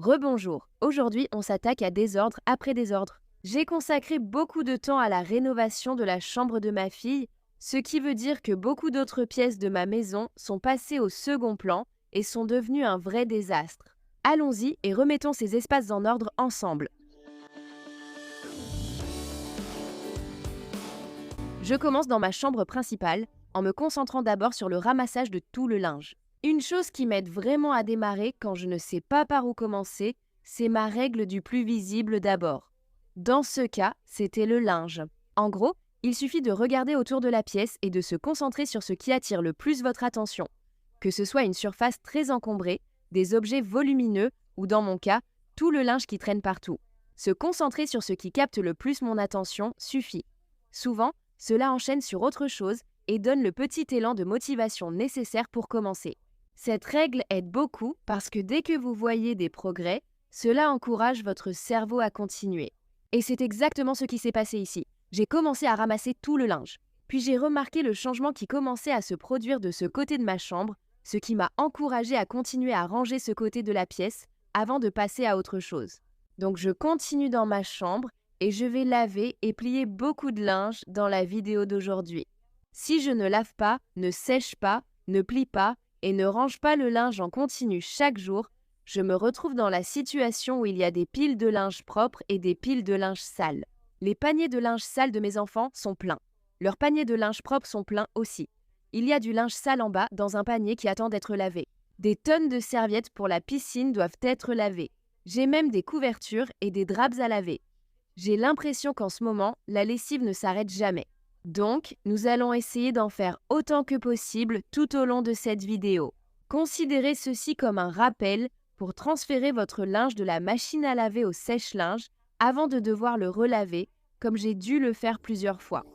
Rebonjour, aujourd'hui on s'attaque à désordre après désordre. J'ai consacré beaucoup de temps à la rénovation de la chambre de ma fille, ce qui veut dire que beaucoup d'autres pièces de ma maison sont passées au second plan et sont devenues un vrai désastre. Allons-y et remettons ces espaces en ordre ensemble. Je commence dans ma chambre principale en me concentrant d'abord sur le ramassage de tout le linge. Une chose qui m'aide vraiment à démarrer quand je ne sais pas par où commencer, c'est ma règle du plus visible d'abord. Dans ce cas, c'était le linge. En gros, il suffit de regarder autour de la pièce et de se concentrer sur ce qui attire le plus votre attention. Que ce soit une surface très encombrée, des objets volumineux ou dans mon cas, tout le linge qui traîne partout. Se concentrer sur ce qui capte le plus mon attention suffit. Souvent, cela enchaîne sur autre chose et donne le petit élan de motivation nécessaire pour commencer. Cette règle aide beaucoup parce que dès que vous voyez des progrès, cela encourage votre cerveau à continuer. Et c'est exactement ce qui s'est passé ici. J'ai commencé à ramasser tout le linge. Puis j'ai remarqué le changement qui commençait à se produire de ce côté de ma chambre, ce qui m'a encouragé à continuer à ranger ce côté de la pièce avant de passer à autre chose. Donc je continue dans ma chambre et je vais laver et plier beaucoup de linge dans la vidéo d'aujourd'hui. Si je ne lave pas, ne sèche pas, ne plie pas et ne range pas le linge en continu chaque jour, je me retrouve dans la situation où il y a des piles de linge propre et des piles de linge sale. Les paniers de linge sale de mes enfants sont pleins. Leurs paniers de linge propre sont pleins aussi. Il y a du linge sale en bas dans un panier qui attend d'être lavé. Des tonnes de serviettes pour la piscine doivent être lavées. J'ai même des couvertures et des draps à laver. J'ai l'impression qu'en ce moment, la lessive ne s'arrête jamais. Donc, nous allons essayer d'en faire autant que possible tout au long de cette vidéo. Considérez ceci comme un rappel pour transférer votre linge de la machine à laver au sèche-linge avant de devoir le relaver, comme j'ai dû le faire plusieurs fois.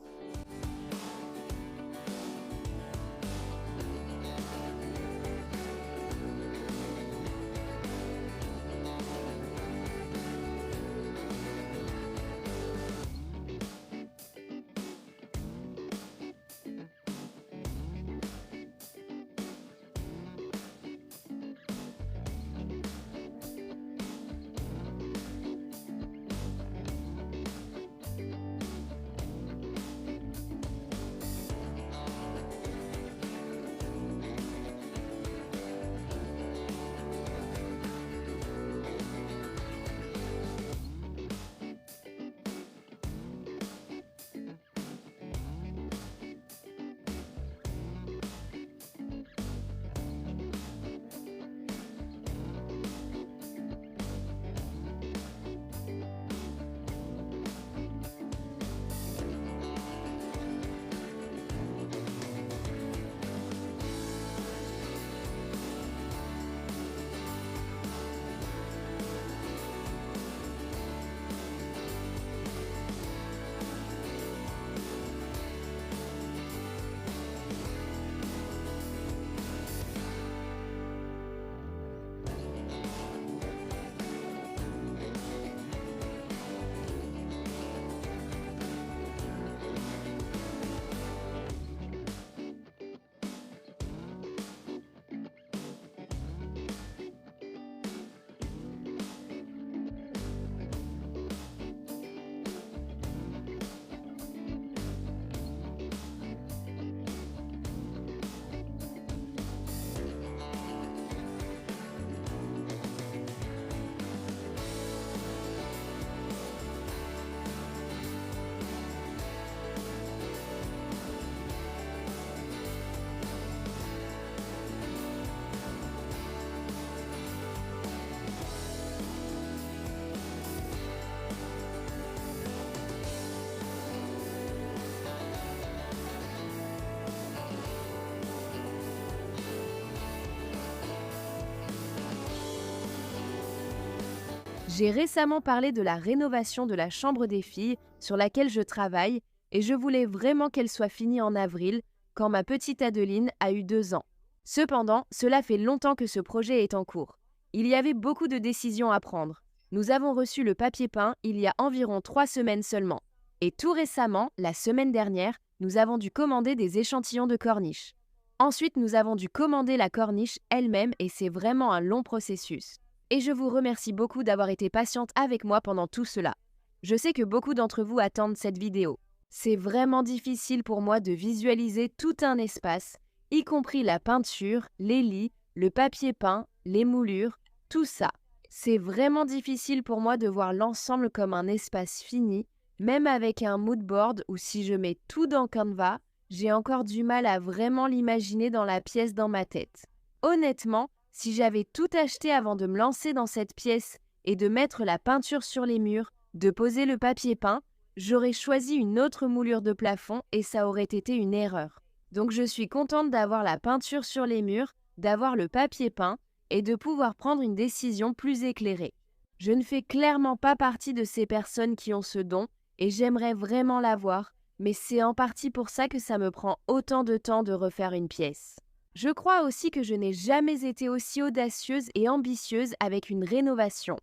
J'ai récemment parlé de la rénovation de la chambre des filles sur laquelle je travaille et je voulais vraiment qu'elle soit finie en avril quand ma petite Adeline a eu 2 ans. Cependant, cela fait longtemps que ce projet est en cours. Il y avait beaucoup de décisions à prendre. Nous avons reçu le papier peint il y a environ 3 semaines seulement. Et tout récemment, la semaine dernière, nous avons dû commander des échantillons de corniche. Ensuite, nous avons dû commander la corniche elle-même et c'est vraiment un long processus. Et je vous remercie beaucoup d'avoir été patiente avec moi pendant tout cela. Je sais que beaucoup d'entre vous attendent cette vidéo. C'est vraiment difficile pour moi de visualiser tout un espace, y compris la peinture, les lits, le papier peint, les moulures, tout ça. C'est vraiment difficile pour moi de voir l'ensemble comme un espace fini, même avec un mood board ou si je mets tout dans Canva, j'ai encore du mal à vraiment l'imaginer dans la pièce dans ma tête. Honnêtement, si j'avais tout acheté avant de me lancer dans cette pièce et de mettre la peinture sur les murs, de poser le papier peint, j'aurais choisi une autre moulure de plafond et ça aurait été une erreur. Donc je suis contente d'avoir la peinture sur les murs, d'avoir le papier peint et de pouvoir prendre une décision plus éclairée. Je ne fais clairement pas partie de ces personnes qui ont ce don et j'aimerais vraiment l'avoir, mais c'est en partie pour ça que ça me prend autant de temps de refaire une pièce. Je crois aussi que je n'ai jamais été aussi audacieuse et ambitieuse avec une rénovation.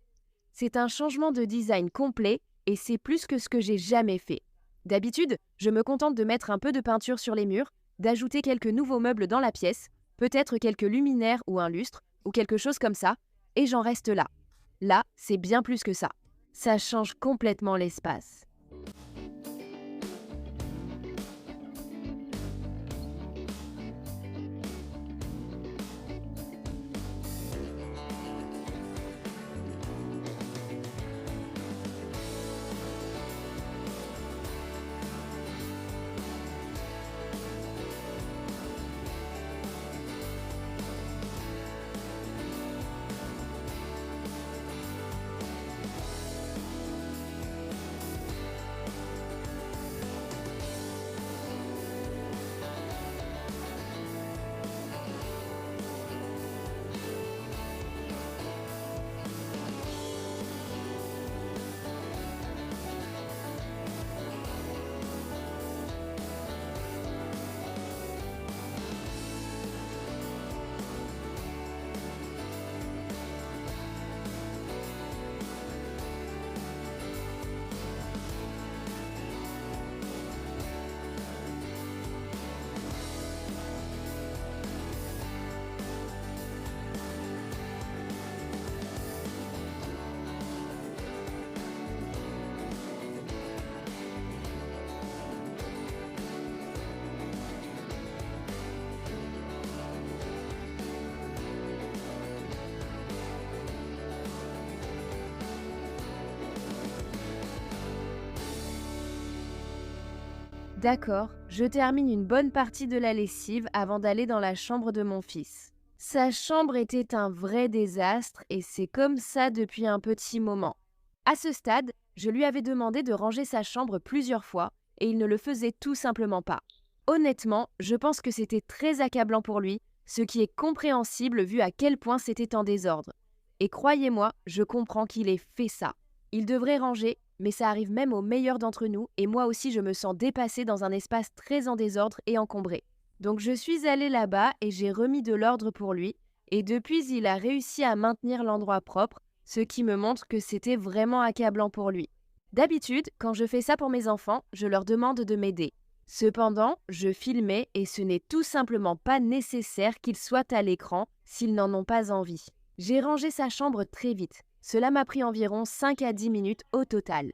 C'est un changement de design complet et c'est plus que ce que j'ai jamais fait. D'habitude, je me contente de mettre un peu de peinture sur les murs, d'ajouter quelques nouveaux meubles dans la pièce, peut-être quelques luminaires ou un lustre, ou quelque chose comme ça, et j'en reste là. Là, c'est bien plus que ça. Ça change complètement l'espace. D'accord, je termine une bonne partie de la lessive avant d'aller dans la chambre de mon fils. Sa chambre était un vrai désastre et c'est comme ça depuis un petit moment. À ce stade, je lui avais demandé de ranger sa chambre plusieurs fois et il ne le faisait tout simplement pas. Honnêtement, je pense que c'était très accablant pour lui, ce qui est compréhensible vu à quel point c'était en désordre. Et croyez-moi, je comprends qu'il ait fait ça. Il devrait ranger, mais ça arrive même aux meilleurs d'entre nous et moi aussi je me sens dépassée dans un espace très en désordre et encombré. Donc je suis allée là-bas et j'ai remis de l'ordre pour lui et depuis il a réussi à maintenir l'endroit propre, ce qui me montre que c'était vraiment accablant pour lui. D'habitude, quand je fais ça pour mes enfants, je leur demande de m'aider. Cependant, je filmais et ce n'est tout simplement pas nécessaire qu'ils soient à l'écran s'ils n'en ont pas envie. J'ai rangé sa chambre très vite. Cela m'a pris environ 5 à 10 minutes au total.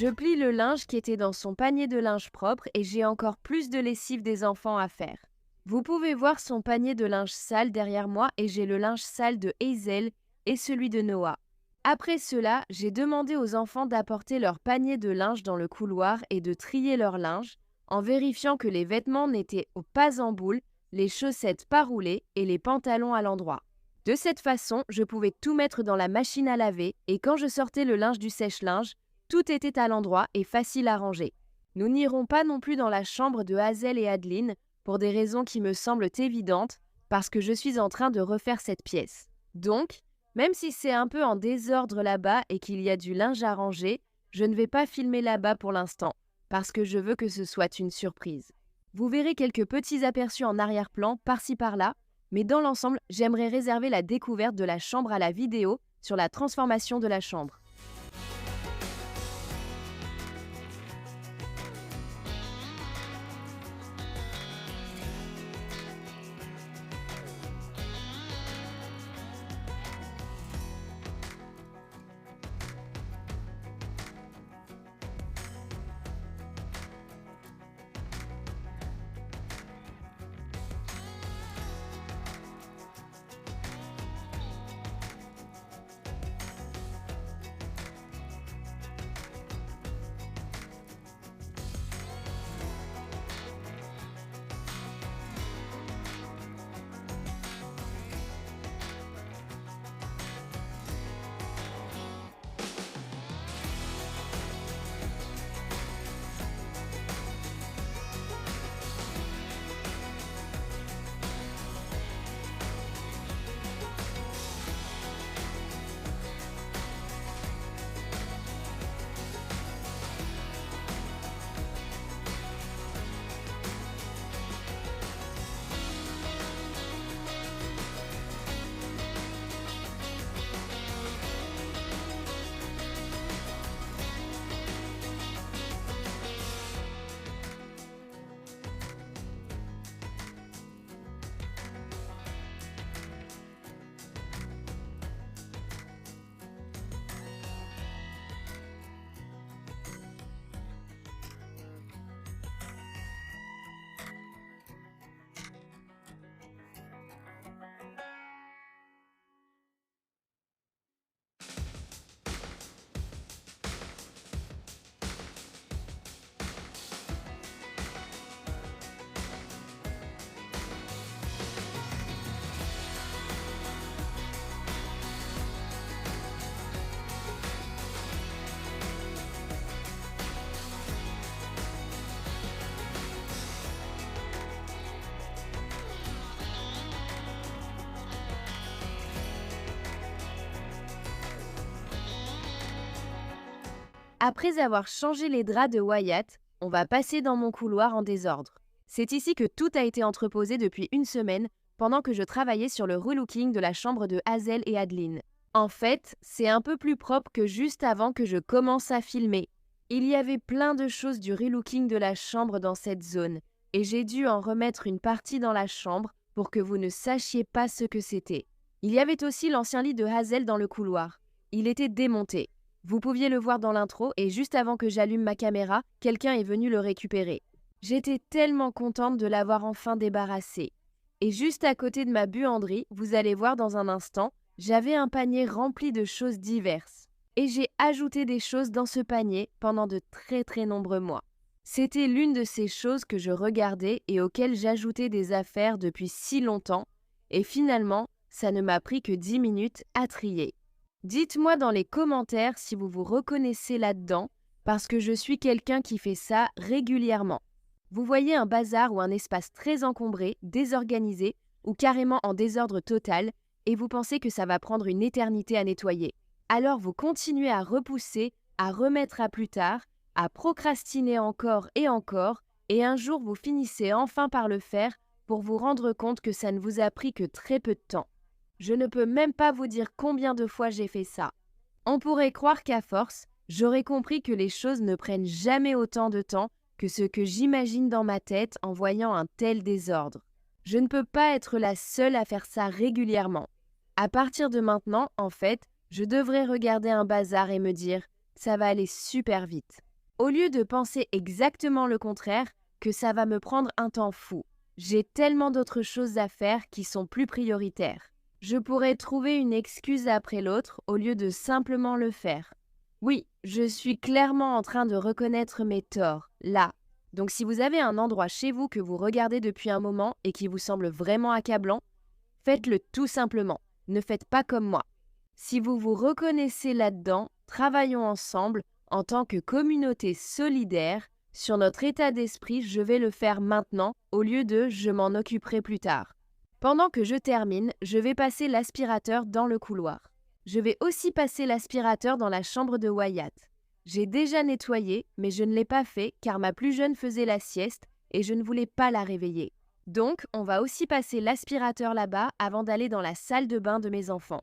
Je plie le linge qui était dans son panier de linge propre et j'ai encore plus de lessive des enfants à faire. Vous pouvez voir son panier de linge sale derrière moi et j'ai le linge sale de Hazel et celui de Noah. Après cela, j'ai demandé aux enfants d'apporter leur panier de linge dans le couloir et de trier leur linge, en vérifiant que les vêtements n'étaient pas en boule, les chaussettes pas roulées et les pantalons à l'endroit. De cette façon, je pouvais tout mettre dans la machine à laver et quand je sortais le linge du sèche-linge, tout était à l'endroit et facile à ranger. Nous n'irons pas non plus dans la chambre de Hazel et Adeline pour des raisons qui me semblent évidentes parce que je suis en train de refaire cette pièce. Donc, même si c'est un peu en désordre là-bas et qu'il y a du linge à ranger, je ne vais pas filmer là-bas pour l'instant parce que je veux que ce soit une surprise. Vous verrez quelques petits aperçus en arrière-plan par-ci par-là, mais dans l'ensemble, j'aimerais réserver la découverte de la chambre à la vidéo sur la transformation de la chambre. Après avoir changé les draps de Wyatt, on va passer dans mon couloir en désordre. C'est ici que tout a été entreposé depuis une semaine pendant que je travaillais sur le relooking de la chambre de Hazel et Adeline. En fait, c'est un peu plus propre que juste avant que je commence à filmer. Il y avait plein de choses du relooking de la chambre dans cette zone et j'ai dû en remettre une partie dans la chambre pour que vous ne sachiez pas ce que c'était. Il y avait aussi l'ancien lit de Hazel dans le couloir. Il était démonté. Vous pouviez le voir dans l'intro et juste avant que j'allume ma caméra, quelqu'un est venu le récupérer. J'étais tellement contente de l'avoir enfin débarrassé. Et juste à côté de ma buanderie, vous allez voir dans un instant, j'avais un panier rempli de choses diverses. Et j'ai ajouté des choses dans ce panier pendant de très nombreux mois. C'était l'une de ces choses que je regardais et auxquelles j'ajoutais des affaires depuis si longtemps. Et finalement, ça ne m'a pris que 10 minutes à trier. Dites-moi dans les commentaires si vous vous reconnaissez là-dedans, parce que je suis quelqu'un qui fait ça régulièrement. Vous voyez un bazar ou un espace très encombré, désorganisé ou carrément en désordre total et vous pensez que ça va prendre une éternité à nettoyer. Alors vous continuez à repousser, à remettre à plus tard, à procrastiner encore et un jour vous finissez enfin par le faire pour vous rendre compte que ça ne vous a pris que très peu de temps. Je ne peux même pas vous dire combien de fois j'ai fait ça. On pourrait croire qu'à force, j'aurais compris que les choses ne prennent jamais autant de temps que ce que j'imagine dans ma tête en voyant un tel désordre. Je ne peux pas être la seule à faire ça régulièrement. À partir de maintenant, en fait, je devrais regarder un bazar et me dire « ça va aller super vite ». Au lieu de penser exactement le contraire, que ça va me prendre un temps fou. J'ai tellement d'autres choses à faire qui sont plus prioritaires. Je pourrais trouver une excuse après l'autre au lieu de simplement le faire. Oui, je suis clairement en train de reconnaître mes torts, là. Donc si vous avez un endroit chez vous que vous regardez depuis un moment et qui vous semble vraiment accablant, faites-le tout simplement. Ne faites pas comme moi. Si vous vous reconnaissez là-dedans, travaillons ensemble en tant que communauté solidaire. Sur notre état d'esprit, je vais le faire maintenant au lieu de je m'en occuperai plus tard. Pendant que je termine, je vais passer l'aspirateur dans le couloir. Je vais aussi passer l'aspirateur dans la chambre de Wyatt. J'ai déjà nettoyé, mais je ne l'ai pas fait car ma plus jeune faisait la sieste et je ne voulais pas la réveiller. Donc, on va aussi passer l'aspirateur là-bas avant d'aller dans la salle de bain de mes enfants.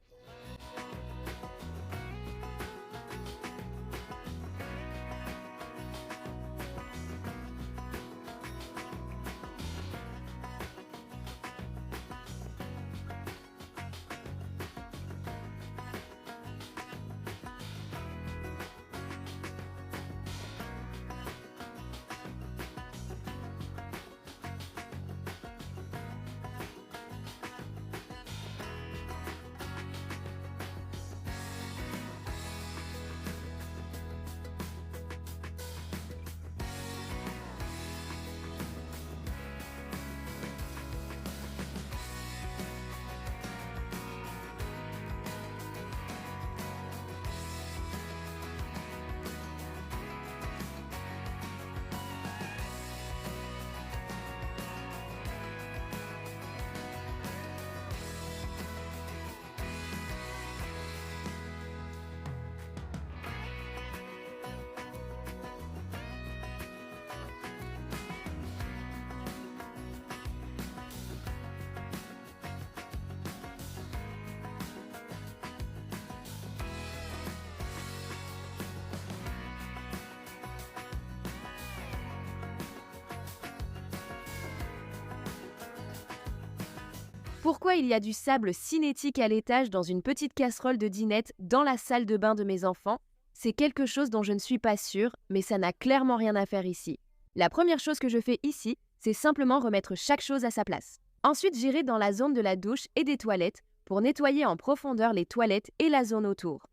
Pourquoi il y a du sable cinétique à l'étage dans une petite casserole de dinette dans la salle de bain de mes enfants? C'est quelque chose dont je ne suis pas sûre, mais ça n'a clairement rien à faire ici. La première chose que je fais ici, c'est simplement remettre chaque chose à sa place. Ensuite, j'irai dans la zone de la douche et des toilettes pour nettoyer en profondeur les toilettes et la zone autour.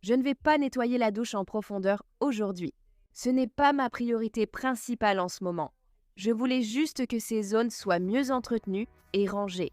Je ne vais pas nettoyer la douche en profondeur aujourd'hui. Ce n'est pas ma priorité principale en ce moment. Je voulais juste que ces zones soient mieux entretenues et rangées.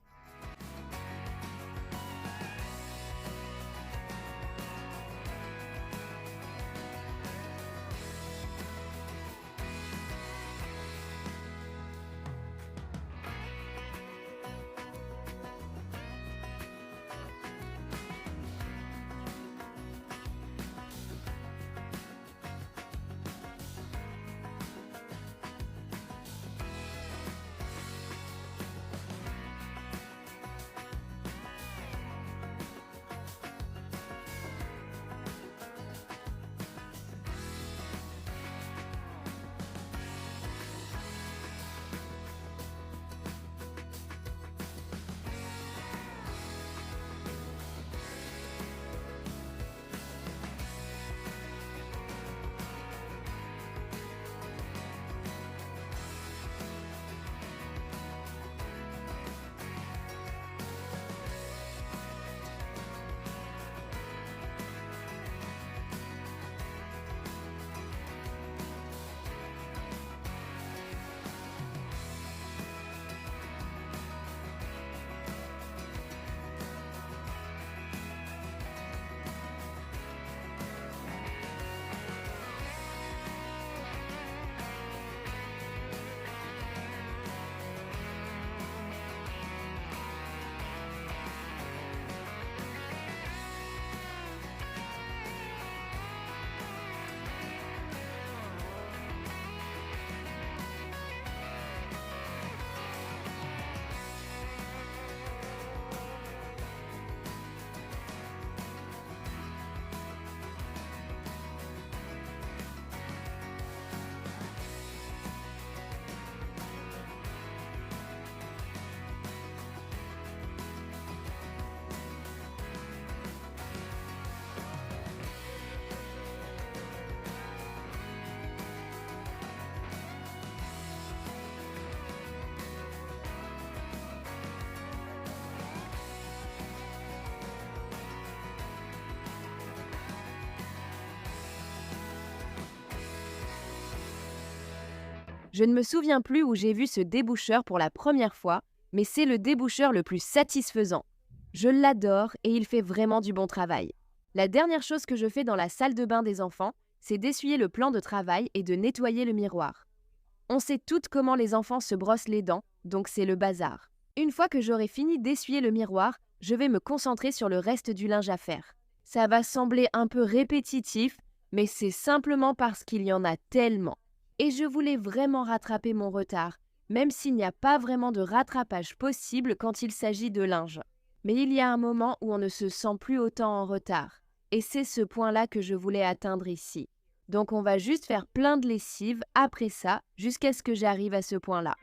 Je ne me souviens plus où j'ai vu ce déboucheur pour la première fois, mais c'est le déboucheur le plus satisfaisant. Je l'adore et il fait vraiment du bon travail. La dernière chose que je fais dans la salle de bain des enfants, c'est d'essuyer le plan de travail et de nettoyer le miroir. On sait toutes comment les enfants se brossent les dents, donc c'est le bazar. Une fois que j'aurai fini d'essuyer le miroir, je vais me concentrer sur le reste du linge à faire. Ça va sembler un peu répétitif, mais c'est simplement parce qu'il y en a tellement. Et je voulais vraiment rattraper mon retard, même s'il n'y a pas vraiment de rattrapage possible quand il s'agit de linge. Mais il y a un moment où on ne se sent plus autant en retard. Et c'est ce point-là que je voulais atteindre ici. Donc on va juste faire plein de lessive après ça, jusqu'à ce que j'arrive à ce point-là.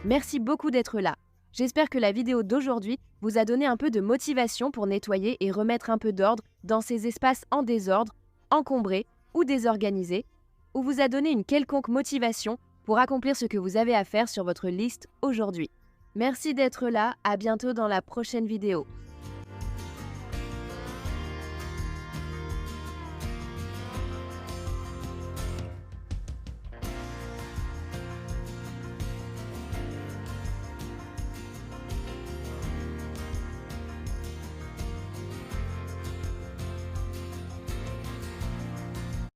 Merci beaucoup d'être là. J'espère que la vidéo d'aujourd'hui vous a donné un peu de motivation pour nettoyer et remettre un peu d'ordre dans ces espaces en désordre, encombrés ou désorganisés, ou vous a donné une quelconque motivation pour accomplir ce que vous avez à faire sur votre liste aujourd'hui. Merci d'être là, à bientôt dans la prochaine vidéo.